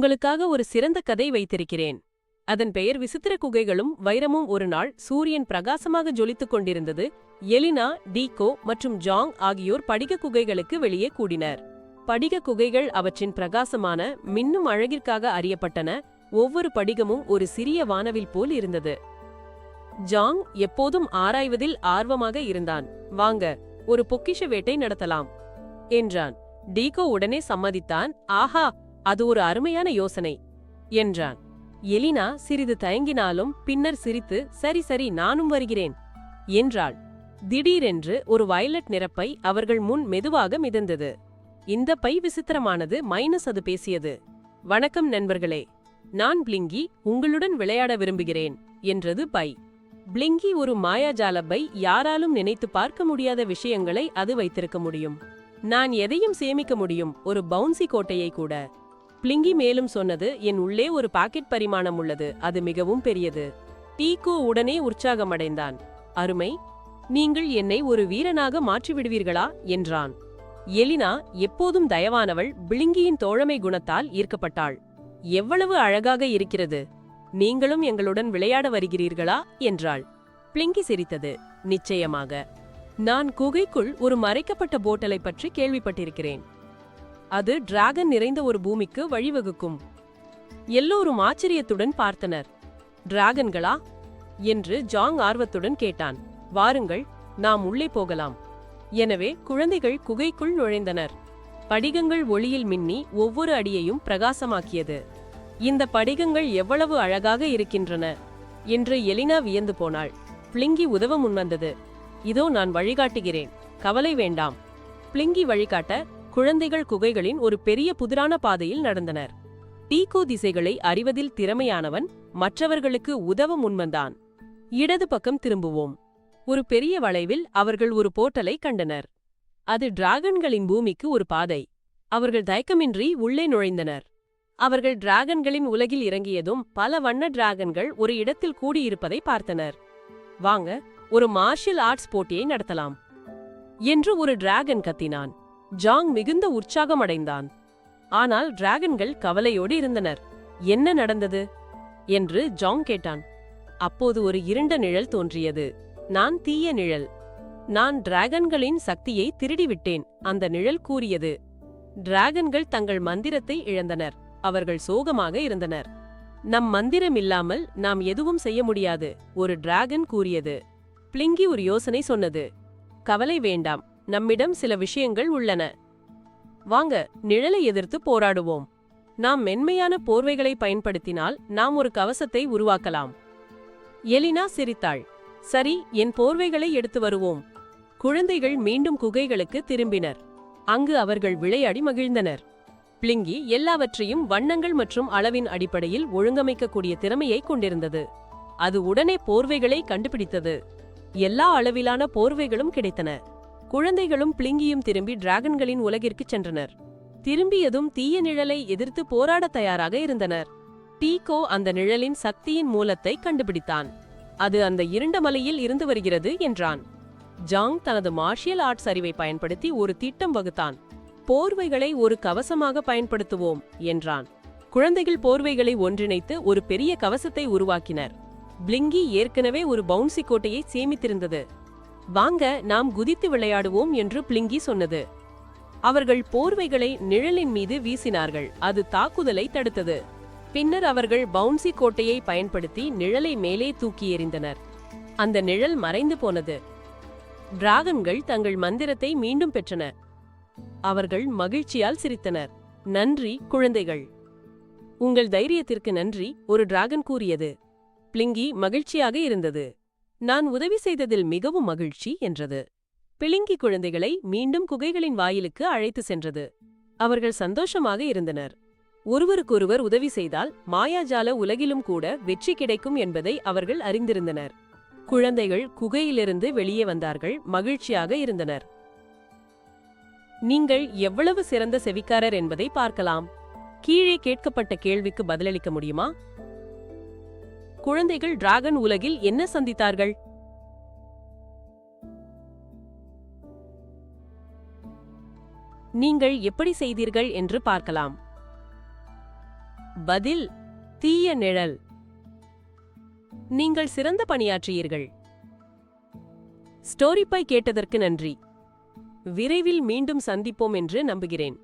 உங்களுக்காக ஒரு சிறந்த கதை வைத்திருக்கிறேன். அதன் பெயர் விசித்திர குகைகளும் வைரமும். ஒரு நாள் சூரியன் பிரகாசமாக ஜொலித்துக் கொண்டிருந்தது. எலினா, டீகோ மற்றும் ஜாங் ஆகியோர் படிக குகைகளுக்கு வெளியே கூடினர். படிக குகைகள் அவற்றின் பிரகாசமான மின்னும் அழகிற்காக அறியப்பட்டன. ஒவ்வொரு படிகமும் ஒரு சிறிய வானவில் போல் இருந்தது. ஜாங் எப்போதும் ஆராய்வதில் ஆர்வமாக இருந்தான். வாங்க, ஒரு பொக்கிஷ வேட்டை நடத்தலாம் என்றான். டீகோ உடனே சம்மதித்தான். ஆஹா, அது ஒரு அருமையான யோசனை என்றான். எலினா சிறிது தயங்கினாலும் பின்னர் சிரித்து, சரி சரி, நானும் வருகிறேன் என்றாள். திடீரென்று ஒரு வயலட் நிறப்பை அவர்கள் முன் மெதுவாக மிதந்தது. இந்த பை விசித்திரமானது. அது பேசியது. வணக்கம் நண்பர்களே, நான் பிளிங்கி, உங்களுடன் விளையாட விரும்புகிறேன் என்றது பை. பிளிங்கி ஒரு மாயாஜால பை. யாராலும் நினைத்து பார்க்க முடியாத விஷயங்களை அது வைத்திருக்க முடியும். நான் எதையும் சேமிக்க முடியும், ஒரு பவுன்சி கோட்டையை கூட. பிளிங்கி மேலும் சொன்னது, என் உள்ளே ஒரு பாக்கெட் பரிமாணம் உள்ளது, அது மிகவும் பெரியது. டீகோ உடனே உற்சாகமடைந்தான். அருமை, நீங்கள் என்னை ஒரு வீரனாக மாற்றிவிடுவீர்களா என்றான். எலினா, எப்போதும் தயவானவள், பிளிங்கியின் தோழமை குணத்தால் ஈர்க்கப்பட்டாள். எவ்வளவு அழகாக இருக்கிறது, நீங்களும் எங்களுடன் விளையாட வருகிறீர்களா என்றாள். பிளிங்கி சிரித்தது. நிச்சயமாக. நான் குகைக்குள் ஒரு மறைக்கப்பட்ட போட்டலை பற்றி கேள்விப்பட்டிருக்கிறேன். அது டிராகன் நிறைந்த ஒரு பூமிக்கு வழிவகுக்கும். எல்லோரும் ஆச்சரியத்துடன் பார்த்தனர். டிராகன்களா என்று ஜாங் ஆர்வத்துடன் கேட்டான். வாருங்கள், நாம் உள்ளே போகலாம். எனவே குழந்தைகள் குகைக்குள் நுழைந்தனர். படிகங்கள் ஒளியில் மின்னி ஒவ்வொரு அடியையும் பிரகாசமாக்கியது. இந்த படிகங்கள் எவ்வளவு அழகாக இருக்கின்றன என்று எலினா வியந்து போனாள். பிளிங்கி உதவ முன்வந்தது. இதோ நான் வழிகாட்டுகிறேன், கவலை வேண்டாம். பிளிங்கி வழிகாட்ட குழந்தைகள் குகைகளின் ஒரு பெரிய புதிரான பாதையில் நடந்தனர். டீகோ திசைகளை அறிவதில் திறமையானவன். மற்றவர்களுக்கு உதவ முன்வந்தான். இடது பக்கம் திரும்புவோம். ஒரு பெரிய வளைவில் அவர்கள் ஒரு போர்ட்டலை கண்டனர். அது டிராகன்களின் பூமிக்கு ஒரு பாதை. அவர்கள் தயக்கமின்றி உள்ளே நுழைந்தனர். அவர்கள் டிராகன்களின் உலகில் இறங்கியதும் பல வண்ண டிராகன்கள் ஒரு இடத்தில் கூடியிருப்பதை பார்த்தனர். வாங்க, ஒரு மார்ஷியல் ஆர்ட்ஸ் போட்டியை நடத்தலாம் என்று ஒரு டிராகன் கத்தினான். ஜாங் மிகுந்த உற்சாகமடைந்தான். ஆனால் டிராகன்கள் கவலையோடு இருந்தனர். என்ன நடந்தது என்று ஜாங் கேட்டான். அப்போது ஒரு இருண்ட நிழல் தோன்றியது. நான் தீய நிழல். நான் டிராகன்களின் சக்தியை திருடிவிட்டேன், அந்த நிழல் கூறியது. டிராகன்கள் தங்கள் மந்திரத்தை இழந்தனர். அவர்கள் சோகமாக இருந்தனர். நம் மந்திரம் இல்லாமல் நாம் எதுவும் செய்ய முடியாது, ஒரு டிராகன் கூறியது. பிளிங்கி ஒரு யோசனை சொன்னது. கவலை வேண்டாம், நம்மிடம் சில விஷயங்கள் உள்ளன. வாங்க, நிழலை எதிர்த்து போராடுவோம். நாம் மென்மையான போர்வைகளை பயன்படுத்தினால் நாம் ஒரு கவசத்தை உருவாக்கலாம். எலினா சிரித்தாள். சரி, என் போர்வைகளை எடுத்து வருவோம். குழந்தைகள் மீண்டும் குகைகளுக்கு திரும்பினர். அங்கு அவர்கள் விளையாடி மகிழ்ந்தனர். பிளிங்கி எல்லாவற்றையும் வண்ணங்கள் மற்றும் அளவின் அடிப்படையில் ஒழுங்கமைக்கக்கூடிய திறமையை கொண்டிருந்தது. அது உடனே போர்வைகளை கண்டுபிடித்தது. எல்லா அளவிலான போர்வைகளும் கிடைத்தன. குழந்தைகளும் பிளிங்கியும் திரும்பி டிராகன்களின் உலகிற்கு சென்றனர். திரும்பியதும் தீய நிழலை எதிர்த்து போராட தயாராக இருந்தனர். டீகோ அந்த நிழலின் சக்தியின் மூலத்தை கண்டுபிடித்தான். அது அந்த இருண்ட மலையில் இருந்து வருகிறது என்றான். ஜாங் தனது மார்ஷியல் ஆர்ட்ஸ் அறிவை பயன்படுத்தி ஒரு திட்டம் வகுத்தான். போர்வைகளை ஒரு கவசமாக பயன்படுத்துவோம் என்றான். குழந்தைகள் போர்வைகளை ஒன்றிணைத்து ஒரு பெரிய கவசத்தை உருவாக்கினர். பிளிங்கி ஏற்கனவே ஒரு பவுன்சி கோட்டையை சேமித்திருந்தது. வாங்க, நாம் குதித்து விளையாடுவோம் என்று பிளிங்கி சொன்னது. அவர்கள் போர்வைகளை நிழலின் மீது வீசினார்கள். அது தாக்குதலை தடுத்தது. பின்னர் அவர்கள் பவுன்சி கோட்டையை பயன்படுத்தி நிழலை மேலே தூக்கி எறிந்தனர். அந்த நிழல் மறைந்து போனது. டிராகன்கள் தங்கள் மந்திரத்தை மீண்டும் பெற்றன. அவர்கள் மகிழ்ச்சியால் சிரித்தனர். நன்றி குழந்தைகள், உங்கள் தைரியத்திற்கு நன்றி, ஒரு டிராகன் கூறியது. பிளிங்கி மகிழ்ச்சியாக இருந்தது. நான் உதவி செய்ததில் மிகவும் மகிழ்ச்சி என்றது. பிளிங்கி குழந்தைகளை மீண்டும் குகைகளின் வாயிலுக்கு அழைத்து சென்றது. அவர்கள் சந்தோஷமாக இருந்தனர். ஒருவருக்கொருவர் உதவி செய்தால் மாயாஜால உலகிலும் கூட வெற்றி கிடைக்கும் என்பதை அவர்கள் அறிந்திருந்தனர். குழந்தைகள் குகையிலிருந்து வெளியே வந்தார்கள், மகிழ்ச்சியாக இருந்தனர். நீங்கள் எவ்வளவு சிறந்த செவிக்காரர் என்பதை பார்க்கலாம். கீழே கேட்கப்பட்ட கேள்விக்கு பதிலளிக்க முடியுமா? குழந்தைகள் டிராகன் உலகில் என்ன சந்தித்தார்கள்? நீங்கள் எப்படி செய்தீர்கள் என்று பார்க்கலாம். பதில் தீய நிழல். நீங்கள் சிறந்த பணியாற்றியீர்கள். ஸ்டோரிப்பை கேட்டதற்கு நன்றி. விரைவில் மீண்டும் சந்திப்போம் என்று நம்புகிறேன்.